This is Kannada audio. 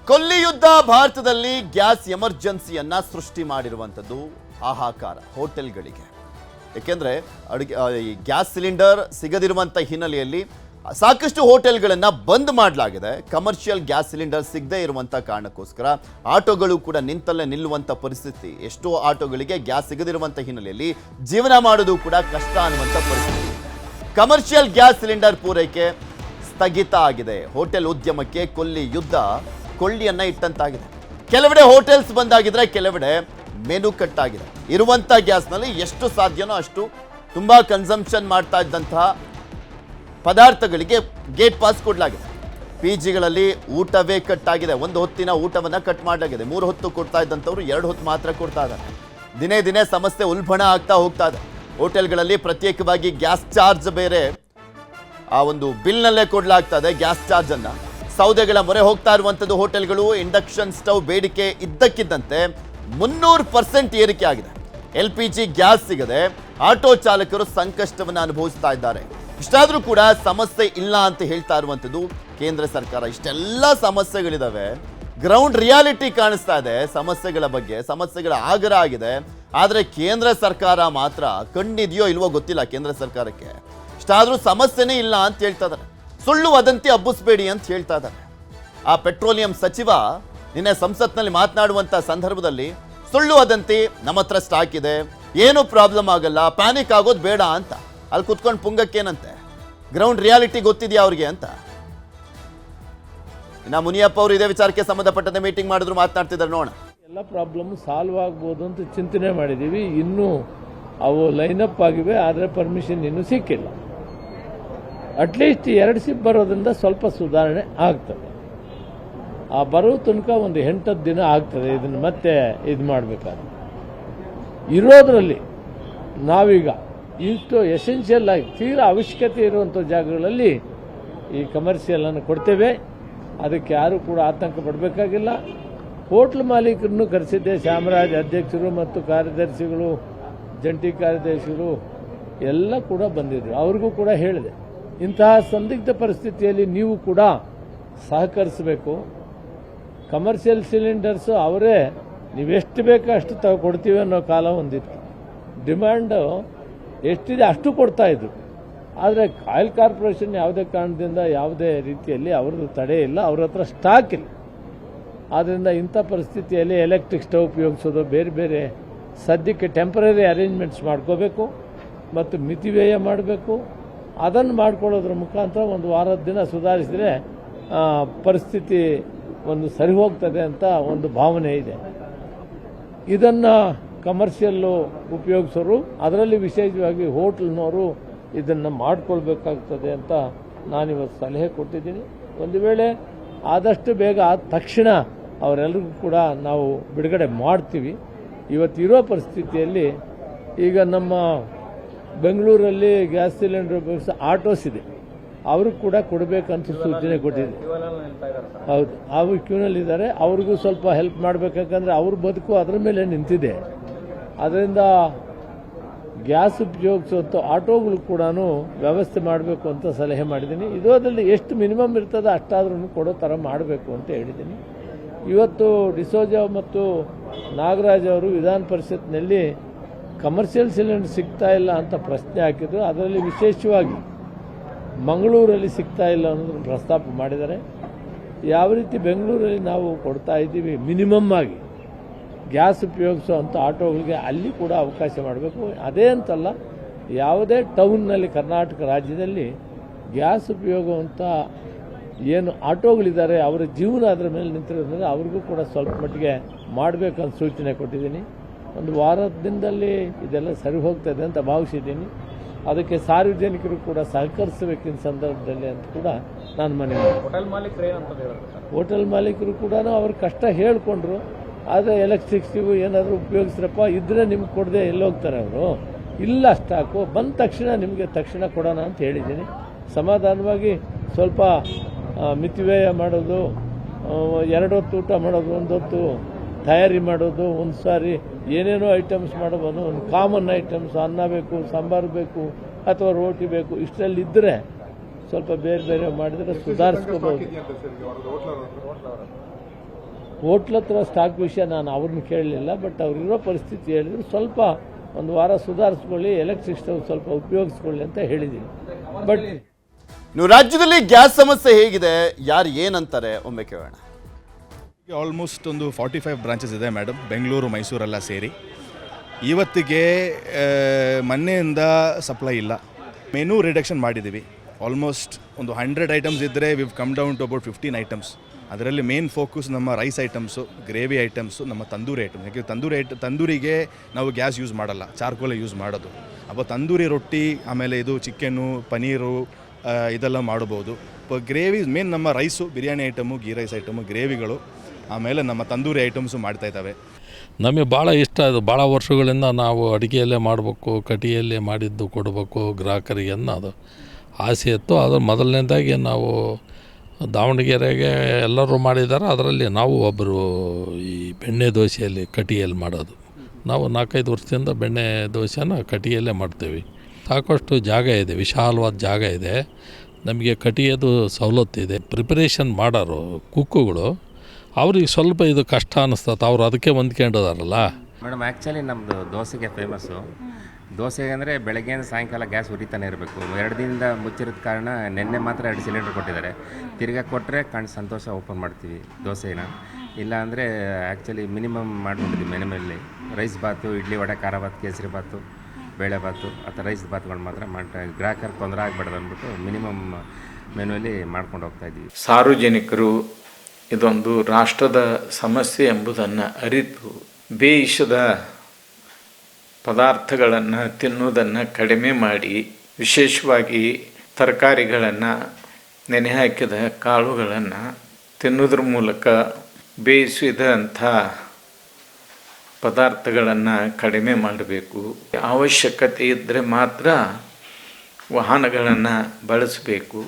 ಕೊಲ್ಲಿ ಯುದ್ಧ ಭಾರತದಲ್ಲಿ ಗ್ಯಾಸ್ ಎಮರ್ಜೆನ್ಸಿಯನ್ನ ಸೃಷ್ಟಿ ಮಾಡಿರುವಂಥದ್ದು ಹಾಹಾಕಾರ ಹೋಟೆಲ್ಗಳಿಗೆ. ಏಕೆಂದ್ರೆ ಈ ಗ್ಯಾಸ್ ಸಿಲಿಂಡರ್ ಸಿಗದಿರುವಂಥ ಹಿನ್ನೆಲೆಯಲ್ಲಿ ಸಾಕಷ್ಟು ಹೋಟೆಲ್ಗಳನ್ನು ಬಂದ್ ಮಾಡಲಾಗಿದೆ. ಕಮರ್ಷಿಯಲ್ ಗ್ಯಾಸ್ ಸಿಲಿಂಡರ್ ಸಿಗದೇ ಇರುವಂಥ ಕಾರಣಕ್ಕೋಸ್ಕರ ಆಟೋಗಳು ಕೂಡ ನಿಂತಲ್ಲೇ ನಿಲ್ಲುವಂಥ ಪರಿಸ್ಥಿತಿ. ಎಷ್ಟೋ ಆಟೋಗಳಿಗೆ ಗ್ಯಾಸ್ ಸಿಗದಿರುವಂಥ ಹಿನ್ನೆಲೆಯಲ್ಲಿ ಜೀವನ ಮಾಡೋದು ಕೂಡ ಕಷ್ಟ ಅನ್ನುವಂಥ ಪರಿಸ್ಥಿತಿ. ಕಮರ್ಷಿಯಲ್ ಗ್ಯಾಸ್ ಸಿಲಿಂಡರ್ ಪೂರೈಕೆ ಸ್ಥಗಿತ ಆಗಿದೆ. ಹೋಟೆಲ್ ಉದ್ಯಮಕ್ಕೆ ಕೊಲ್ಲಿ ಯುದ್ಧ ಕೊಳ್ಳಿಯನ್ನ ಇಟ್ಟಂತಾಗಿದೆ. ಕೆಲವೆಡೆ ಹೋಟೆಲ್ಸ್ ಬಂದಾಗಿದ್ರೆ ಕೆಲವೆಡೆ ಮೆನು ಕಟ್ಟಾಗಿದೆ. ಇರುವಂಥ ಗ್ಯಾಸ್ನಲ್ಲಿ ಎಷ್ಟು ಸಾಧ್ಯನೋ ಅಷ್ಟು ತುಂಬಾ ಕನ್ಸಂಪ್ಷನ್ ಮಾಡ್ತಾ ಇದ್ದಂತಹ ಪದಾರ್ಥಗಳಿಗೆ ಗೇಟ್ ಪಾಸ್ ಕೊಡಲಾಗಿದೆ. PGಗಳಲ್ಲಿ ಊಟವೇ ಕಟ್ಟಾಗಿದೆ. ಒಂದು ಹೊತ್ತಿನ ಊಟವನ್ನು ಕಟ್ ಮಾಡಲಾಗಿದೆ. 3 ಹೊತ್ತು ಕೊಡ್ತಾ ಇದ್ದಂಥವ್ರು 2 ಹೊತ್ತು ಮಾತ್ರ ಕೊಡ್ತಾ ಇದ್ದಾರೆ. ದಿನೇ ದಿನೇ ಸಮಸ್ಯೆ ಉಲ್ಬಣ ಆಗ್ತಾ ಹೋಗ್ತಾ ಇದೆ. ಹೋಟೆಲ್ಗಳಲ್ಲಿ ಪ್ರತ್ಯೇಕವಾಗಿ ಗ್ಯಾಸ್ ಚಾರ್ಜ್ ಬೇರೆ ಆ ಒಂದು ಬಿಲ್ನಲ್ಲೇ ಕೊಡಲಾಗ್ತಾ ಇದೆ. ಗ್ಯಾಸ್ ಚಾರ್ಜ್ ಅನ್ನ ಸೌದೆಗಳ ಮೊರೆ ಹೋಗ್ತಾ ಇರುವಂಥದ್ದು ಹೋಟೆಲ್ಗಳು. ಇಂಡಕ್ಷನ್ ಸ್ಟವ್ ಬೇಡಿಕೆ ಇದ್ದಕ್ಕಿದ್ದಂತೆ 300% ಏರಿಕೆ ಆಗಿದೆ. LPG ಗ್ಯಾಸ್ ಸಿಗದೆ ಆಟೋ ಚಾಲಕರು ಸಂಕಷ್ಟವನ್ನು ಅನುಭವಿಸ್ತಾ ಇದ್ದಾರೆ. ಇಷ್ಟಾದರೂ ಕೂಡ ಸಮಸ್ಯೆ ಇಲ್ಲ ಅಂತ ಹೇಳ್ತಾ ಇರುವಂಥದ್ದು ಕೇಂದ್ರ ಸರ್ಕಾರ. ಇಷ್ಟೆಲ್ಲ ಸಮಸ್ಯೆಗಳಿದಾವೆ, ಗ್ರೌಂಡ್ ರಿಯಾಲಿಟಿ ಕಾಣಿಸ್ತಾ ಇದೆ. ಸಮಸ್ಯೆಗಳ ಬಗ್ಗೆ ಸಮಸ್ಯೆಗಳ ಆಗರ ಆಗಿದೆ. ಆದರೆ ಕೇಂದ್ರ ಸರ್ಕಾರ ಮಾತ್ರ ಕಣ್ಣಿದೆಯೋ ಇಲ್ವೋ ಗೊತ್ತಿಲ್ಲ. ಕೇಂದ್ರ ಸರ್ಕಾರಕ್ಕೆ ಇಷ್ಟಾದರೂ ಸಮಸ್ಯೆನೇ ಇಲ್ಲ ಅಂತ ಹೇಳ್ತಾ ಇದ್ದಾರೆ. ಸುಳ್ಳು ವದಂತಿ ಹಬ್ಬಿಸಬೇಡಿ ಅಂತ ಹೇಳ್ತಾ ಇದ್ದಾರೆ. ಆ ಪೆಟ್ರೋಲಿಯಂ ಸಚಿವ ನಿನ್ನೆ ಸಂಸತ್ನಲ್ಲಿ ಮಾತನಾಡುವಂಥ ಸಂದರ್ಭದಲ್ಲಿ ಸುಳ್ಳು ವದಂತಿ, ನಮ್ಮ ಹತ್ರ ಸ್ಟಾಕ್ ಇದೆ, ಏನು ಪ್ರಾಬ್ಲಮ್ ಆಗಲ್ಲ, ಪ್ಯಾನಿಕ್ ಆಗೋದು ಬೇಡ ಅಂತ. ಅಲ್ಲಿ ಕುತ್ಕೊಂಡು ಪುಂಗಕ್ಕೇನಂತೆ, ಗ್ರೌಂಡ್ ರಿಯಾಲಿಟಿ ಗೊತ್ತಿದೆಯಾ ಅವ್ರಿಗೆ ಅಂತ. ಇನ್ನು ಮುನಿಯಪ್ಪ ಅವರು ಇದೇ ವಿಚಾರಕ್ಕೆ ಸಂಬಂಧಪಟ್ಟಂತೆ ಮೀಟಿಂಗ್ ಮಾಡಿದ್ರು, ಮಾತನಾಡ್ತಿದ್ದಾರೆ ನೋಡೋಣ. ಎಲ್ಲ ಪ್ರಾಬ್ಲಮ್ ಸಾಲ್ವ್ ಆಗ್ಬೋದು ಅಂತ ಚಿಂತನೆ ಮಾಡಿದ್ದೀವಿ. ಇನ್ನೂ ಅವು ಲೈನಪ್ ಆಗಿವೆ, ಆದರೆ ಪರ್ಮಿಷನ್ ಇನ್ನೂ ಸಿಕ್ಕಿಲ್ಲ. ಅಟ್ಲೀಸ್ಟ್ 2 ಶಿಪ್ ಬರೋದ್ರಿಂದ ಸ್ವಲ್ಪ ಸುಧಾರಣೆ ಆಗ್ತದೆ. ಆ ಬರೋ ತನಕ ಒಂದು 8 ದಿನ ಆಗ್ತದೆ ಇದನ್ನು ಮತ್ತೆ ಇದು ಮಾಡಬೇಕಾದ್ರೆ. ಇರೋದ್ರಲ್ಲಿ ನಾವೀಗ ಇಷ್ಟು ಎಸೆನ್ಷಿಯಲ್ ಆಗಿ ತೀರಾ ಅವಶ್ಯಕತೆ ಇರುವಂಥ ಜಾಗಗಳಲ್ಲಿ ಈ ಕಮರ್ಷಿಯಲನ್ನು ಕೊಡ್ತೇವೆ. ಅದಕ್ಕೆ ಯಾರೂ ಕೂಡ ಆತಂಕ ಪಡಬೇಕಾಗಿಲ್ಲ. ಹೋಟ್ಲ್ ಮಾಲೀಕರನ್ನು ಕರೆಸಿದ್ದೆ. ಶ್ಯಾಮರಾಜ್ ಅಧ್ಯಕ್ಷರು ಮತ್ತು ಕಾರ್ಯದರ್ಶಿಗಳು, ಜಂಟಿ ಕಾರ್ಯದರ್ಶಿಗಳು ಎಲ್ಲ ಕೂಡ ಬಂದಿದ್ರು. ಅವ್ರಿಗೂ ಕೂಡ ಹೇಳಿದೆ, ಇಂತಹ ಸಂದಿಗ್ಧ ಪರಿಸ್ಥಿತಿಯಲ್ಲಿ ನೀವು ಕೂಡ ಸಹಕರಿಸಬೇಕು. ಕಮರ್ಷಿಯಲ್ ಸಿಲಿಂಡರ್ಸು ಅವರೇ ನೀವೆಷ್ಟು ಬೇಕೋ ಅಷ್ಟು ಕೊಡ್ತೀವಿ ಅನ್ನೋ ಕಾಲ ಒಂದಿತ್ತು. ಡಿಮ್ಯಾಂಡು ಎಷ್ಟಿದೆ ಅಷ್ಟು ಕೊಡ್ತಾಯಿದ್ರು. ಆದರೆ ಆಯಿಲ್ ಕಾರ್ಪೊರೇಷನ್ ಯಾವುದೇ ಕಾರಣದಿಂದ ಯಾವುದೇ ರೀತಿಯಲ್ಲಿ ಅವ್ರದ್ದು ತಡೆ ಇಲ್ಲ, ಅವ್ರ ಹತ್ರ ಸ್ಟಾಕ್ ಇಲ್ಲ. ಆದ್ದರಿಂದ ಇಂಥ ಪರಿಸ್ಥಿತಿಯಲ್ಲಿ ಎಲೆಕ್ಟ್ರಿಕ್ ಸ್ಟವ್ ಉಪಯೋಗಿಸೋದು, ಬೇರೆ ಬೇರೆ ಸದ್ಯಕ್ಕೆ ಟೆಂಪರರಿ ಅರೇಂಜ್ಮೆಂಟ್ಸ್ ಮಾಡ್ಕೋಬೇಕು ಮತ್ತು ಮಿತಿವ್ಯಯ ಮಾಡಬೇಕು. ಅದನ್ನು ಮಾಡ್ಕೊಳ್ಳೋದ್ರ ಮುಖಾಂತರ ಒಂದು ವಾರದ ದಿನ ಸುಧಾರಿಸಿದರೆ ಪರಿಸ್ಥಿತಿ ಒಂದು ಸರಿ ಹೋಗ್ತದೆ ಅಂತ ಒಂದು ಭಾವನೆ ಇದೆ. ಇದನ್ನು ಕಮರ್ಷಿಯಲ್ಲು ಉಪಯೋಗಿಸೋರು, ಅದರಲ್ಲಿ ವಿಶೇಷವಾಗಿ ಹೋಟ್ಲ್ನವರು ಇದನ್ನು ಮಾಡಿಕೊಳ್ಬೇಕಾಗ್ತದೆ ಅಂತ ನಾನಿವತ್ತು ಸಲಹೆ ಕೊಟ್ಟಿದ್ದೀನಿ. ಒಂದು ವೇಳೆ ಆದಷ್ಟು ಬೇಗ ಆದ ತಕ್ಷಣ ಅವರೆಲ್ಲರಿಗೂ ಕೂಡ ನಾವು ಬಿಡುಗಡೆ ಮಾಡ್ತೀವಿ. ಇವತ್ತಿರೋ ಪರಿಸ್ಥಿತಿಯಲ್ಲಿ ಈಗ ನಮ್ಮ ಬೆಂಗಳೂರಲ್ಲಿ ಗ್ಯಾಸ್ ಸಿಲಿಂಡರ್ ಉಪಯೋಗಿಸೋ ಆಟೋಸ್ ಇದೆ, ಅವ್ರಿಗೆ ಕೂಡ ಕೊಡಬೇಕಂತ ಸೂಚನೆ ಕೊಟ್ಟಿದೆ. ಹೌದು, ಅವರು ಕ್ಯೂನಲ್ಲಿದ್ದಾರೆ. ಅವ್ರಿಗೂ ಸ್ವಲ್ಪ ಹೆಲ್ಪ್ ಮಾಡಬೇಕಂದ್ರೆ ಅವ್ರ ಬದುಕು ಅದರ ಮೇಲೆ ನಿಂತಿದೆ. ಅದರಿಂದ ಗ್ಯಾಸ್ ಉಪಯೋಗಿಸುವಂಥ ಆಟೋಗಳು ಕೂಡ ವ್ಯವಸ್ಥೆ ಮಾಡಬೇಕು ಅಂತ ಸಲಹೆ ಮಾಡಿದ್ದೀನಿ. ಇದರಲ್ಲಿ ಎಷ್ಟು ಮಿನಿಮಮ್ ಇರ್ತದೆ ಅಷ್ಟಾದ್ರೂ ಕೊಡೋ ಥರ ಮಾಡಬೇಕು ಅಂತ ಹೇಳಿದ್ದೀನಿ. ಇವತ್ತು ಡಿಸೋಜ ಮತ್ತು ನಾಗರಾಜ್ ಅವರು ವಿಧಾನ ಪರಿಷತ್ನಲ್ಲಿ ಕಮರ್ಷಿಯಲ್ ಸಿಲಿಂಡರ್ ಸಿಗ್ತಾ ಇಲ್ಲ ಅಂತ ಪ್ರಶ್ನೆ ಹಾಕಿದ್ರು. ಅದರಲ್ಲಿ ವಿಶೇಷವಾಗಿ ಮಂಗಳೂರಲ್ಲಿ ಸಿಗ್ತಾ ಇಲ್ಲ ಅನ್ನೋದನ್ನು ಪ್ರಸ್ತಾಪ ಮಾಡಿದ್ದಾರೆ. ಯಾವ ರೀತಿ ಬೆಂಗಳೂರಲ್ಲಿ ನಾವು ಕೊಡ್ತಾ ಇದ್ದೀವಿ ಮಿನಿಮಮ್ ಆಗಿ ಗ್ಯಾಸ್ ಉಪಯೋಗಿಸುವಂಥ ಆಟೋಗಳಿಗೆ ಅಲ್ಲಿ ಕೂಡ ಅವಕಾಶ ಮಾಡಬೇಕು. ಅದೇ ಅಂತಲ್ಲ, ಯಾವುದೇ ಟೌನ್ನಲ್ಲಿ ಕರ್ನಾಟಕ ರಾಜ್ಯದಲ್ಲಿ ಗ್ಯಾಸ್ ಉಪಯೋಗವಂಥ ಏನು ಆಟೋಗಳಿದ್ದಾರೆ ಅವರ ಜೀವನ ಅದರ ಮೇಲೆ ನಿಂತಿರೋದ್ರಿಂದ ಅವ್ರಿಗೂ ಕೂಡ ಸ್ವಲ್ಪ ಮಟ್ಟಿಗೆ ಮಾಡಬೇಕಂತ ಸೂಚನೆ ಕೊಟ್ಟಿದ್ದೀನಿ. ಒಂದು ವಾರದ ದಿನದಲ್ಲಿ ಇದೆಲ್ಲ ಸರಿ ಹೋಗ್ತದೆ ಅಂತ ಭಾವಿಸಿದ್ದೀನಿ. ಅದಕ್ಕೆ ಸಾರ್ವಜನಿಕರು ಕೂಡ ಸಹಕರಿಸಬೇಕಿನ ಸಂದರ್ಭದಲ್ಲಿ ಅಂತ ಕೂಡ ನಾನು ಮನವಿ ಮಾಡಿದ್ದೀನಿ. ಹೋಟೆಲ್ ಮಾಲೀಕರು ಕೂಡ ಅವ್ರ ಕಷ್ಟ ಹೇಳ್ಕೊಂಡ್ರು. ಆದರೆ ಎಲೆಕ್ಟ್ರಿಸಿಟಿ ಏನಾದರೂ ಉಪಯೋಗಿಸ್ರಪ್ಪ ಇದ್ರೆ ನಿಮ್ಗೆ ಕೊಡದೆ ಎಲ್ಲೋಗ್ತಾರೆ ಅವರು. ಇಲ್ಲ ಸ್ಟಾಕು ಬಂದ ತಕ್ಷಣ ನಿಮಗೆ ತಕ್ಷಣ ಕೊಡೋಣ ಅಂತ ಹೇಳಿದ್ದೀನಿ. ಸಮಾಧಾನವಾಗಿ ಸ್ವಲ್ಪ ಮಿತಿವ್ಯಯ ಮಾಡೋದು, 2 ಹೊತ್ತು ಊಟ ಮಾಡೋದು, 1 ಹೊತ್ತು ತಯಾರಿ ಮಾಡೋದು, ಒಂದು ಸಾರಿ ಏನೇನೋ ಐಟಮ್ಸ್ ಮಾಡಬಹುದು. ಒಂದು ಕಾಮನ್ ಐಟಮ್ಸ್, ಅನ್ನ ಬೇಕು, ಸಾಂಬಾರು ಬೇಕು ಅಥವಾ ರೋಟಿ ಬೇಕು, ಇಷ್ಟರಲ್ಲಿದ್ದರೆ ಸ್ವಲ್ಪ ಬೇರೆ ಬೇರೆ ಮಾಡಿದರೆ ಸುಧಾರಿಸ್ಕೋಬಹುದು. ಹೋಟ್ಲ ಹತ್ರ ಸ್ಟಾಕ್ ವಿಷಯ ನಾನು ಅವ್ರನ್ನ ಕೇಳಲಿಲ್ಲ, ಬಟ್ ಅವ್ರಿರೋ ಪರಿಸ್ಥಿತಿ ಹೇಳಿದ್ರು ಸ್ವಲ್ಪ ಒಂದು ವಾರ ಸುಧಾರಿಸ್ಕೊಳ್ಳಿ, ಎಲೆಕ್ಟ್ರಿಕ್ ಸ್ಟವ್ ಸ್ವಲ್ಪ ಉಪಯೋಗಿಸ್ಕೊಳ್ಳಿ ಅಂತ ಹೇಳಿದ್ದೀನಿ. ಬಟ್ ನೀವು ರಾಜ್ಯದಲ್ಲಿ ಗ್ಯಾಸ್ ಸಮಸ್ಯೆ ಹೇಗಿದೆ, ಯಾರು ಏನಂತಾರೆ ಒಮ್ಮೆ ಕೇಳೋಣ. ಆಲ್ಮೋಸ್ಟ್ ಒಂದು 45 ಬ್ರಾಂಚಸ್ ಇದೆ ಮೇಡಮ್, ಬೆಂಗಳೂರು ಮೈಸೂರೆಲ್ಲ ಸೇರಿ. ಇವತ್ತಿಗೆ ಮೊನ್ನೆಯಿಂದ ಸಪ್ಲೈ ಇಲ್ಲ. ಮೆನು ರಿಡಕ್ಷನ್ ಮಾಡಿದ್ದೀವಿ. ಆಲ್ಮೋಸ್ಟ್ ಒಂದು 100 ಐಟಮ್ಸ್ ಇದ್ದರೆ we've come down to about 15 items. ಅದರಲ್ಲಿ ಮೇನ್ ಫೋಕಸ್ ನಮ್ಮ ರೈಸ್ ಐಟಮ್ಸು, ಗ್ರೇವಿ ಐಟಮ್ಸು, ನಮ್ಮ ತಂದೂರಿ ಐಟಮ್. ಯಾಕೆ ತಂದೂರಿಗೆ ನಾವು ಗ್ಯಾಸ್ ಯೂಸ್ ಮಾಡಲ್ಲ, ಚಾರ್ಕೋಲೇ ಯೂಸ್ ಮಾಡೋದು. അപ്പോൾ ತಂದೂರಿ ರೊಟ್ಟಿ, ಆಮೇಲೆ ಇದು ಚಿಕನ್ನು, ಪನೀರು ಇದೆಲ್ಲ ಮಾಡ್ಬೋದು. ಗ್ರೇವಿ ಮೇನ್ ನಮ್ಮ rice, biryani item, ghee rice item, ಗ್ರೇವಿಗಳು, ಆಮೇಲೆ ನಮ್ಮ ತಂದೂರಿ ಐಟಮ್ಸು ಮಾಡ್ತಾಯಿದ್ದಾವೆ. ನಮಗೆ ಭಾಳ ಇಷ್ಟ ಅದು. ಭಾಳ ವರ್ಷಗಳಿಂದ ನಾವು ಅಡುಗೆಯಲ್ಲೇ ಮಾಡಬೇಕು, ಕಟಿಯಲ್ಲೇ ಮಾಡಿದ್ದು ಕೊಡಬೇಕು ಗ್ರಾಹಕರಿಗೆ ಅನ್ನೋದು ಆಸೆ ಇತ್ತು. ಅದು ಮೊದಲನೇದಾಗಿ ನಾವು ದಾವಣಗೆರೆಗೆ ಎಲ್ಲರೂ ಮಾಡಿದ್ದಾರೆ, ಅದರಲ್ಲಿ ನಾವು ಒಬ್ಬರು ಈ ಬೆಣ್ಣೆ ದೋಸೆಯಲ್ಲಿ ಕಟಿಯಲ್ಲಿ ಮಾಡೋದು. ನಾವು 4-5 ವರ್ಷದಿಂದ ಬೆಣ್ಣೆ ದೋಸೆನ ಕಟಿಯಲ್ಲೇ ಮಾಡ್ತೇವೆ. ಸಾಕಷ್ಟು ಜಾಗ ಇದೆ, ವಿಶಾಲವಾದ ಜಾಗ ಇದೆ, ನಮಗೆ ಕಟಿಯೋದು ಸವಲತ್ತಿದೆ. ಪ್ರಿಪರೇಷನ್ ಮಾಡೋರು ಕುಕ್ಕುಗಳು ಅವ್ರಿಗೆ ಸ್ವಲ್ಪ ಇದು ಕಷ್ಟ ಅನ್ನಿಸ್ತದೆ, ಅವ್ರು ಅದಕ್ಕೆ ಹೊಂದ್ಕೊಂಡಿದಾರಲ್ಲ. ಮೇಡಮ್ ಆ್ಯಕ್ಚುಲಿ ನಮ್ಮದು ದೋಸೆಗೆ ಫೇಮಸ್ಸು. ದೋಸೆಗೆ ಅಂದರೆ ಬೆಳಗ್ಗೆಯಿಂದ ಸಾಯಂಕಾಲ ಗ್ಯಾಸ್ ಉರಿತಾನೆ ಇರಬೇಕು. 2 ದಿನದಿಂದ ಮುಚ್ಚಿರೋದ ಕಾರಣ ನಿನ್ನೆ ಮಾತ್ರ 2 ಸಿಲಿಂಡರ್ ಕೊಟ್ಟಿದ್ದಾರೆ. ತಿರ್ಗಾ ಕೊಟ್ಟರೆ ಸಂತೋಷ ಓಪನ್ ಮಾಡ್ತೀವಿ ದೋಸೆನ. ಇಲ್ಲ ಅಂದರೆ ಆ್ಯಕ್ಚುಲಿ ಮಿನಿಮಮ್ ಮಾಡಿಬಿಟ್ಟಿದ್ವಿ ಮೆನುವಲ್ಲಿ. ರೈಸ್ ಬಾತು, ಇಡ್ಲಿ ವಡೆ, ಖಾರ ಬಾತು, ಕೇಸರಿ ಬಾತು, ಬೇಳೆ ಬಾತು, ಅಥವಾ ರೈಸ್ ಬಾತ್ಗಳು ಮಾತ್ರ ಗ್ರಾಹಕರಿಗೆ ತೊಂದರೆ ಆಗಬಾರ್ದು ಅಂದ್ಬಿಟ್ಟು ಮಿನಿಮಮ್ ಮೆನುವಲ್ಲಿ ಮಾಡ್ಕೊಂಡು ಹೋಗ್ತಾಯಿದ್ದೀವಿ. ಸಾರ್ವಜನಿಕರು ಇದೊಂದು ರಾಷ್ಟ್ರದ ಸಮಸ್ಯೆ ಎಂಬುದನ್ನು ಅರಿತು ಬೇಯಿಸಿದ ಪದಾರ್ಥಗಳನ್ನು ತಿನ್ನುವುದನ್ನು ಕಡಿಮೆ ಮಾಡಿ, ವಿಶೇಷವಾಗಿ ತರಕಾರಿಗಳನ್ನು, ನೆನೆ ಹಾಕಿದ ಕಾಳುಗಳನ್ನು ತಿನ್ನುವುದ್ರ ಮೂಲಕ ಬೇಯಿಸಿದಂಥ ಪದಾರ್ಥಗಳನ್ನು ಕಡಿಮೆ ಮಾಡಬೇಕು. ಅವಶ್ಯಕತೆ ಇದ್ದರೆ ಮಾತ್ರ ವಾಹನಗಳನ್ನು ಬಳಸಬೇಕು.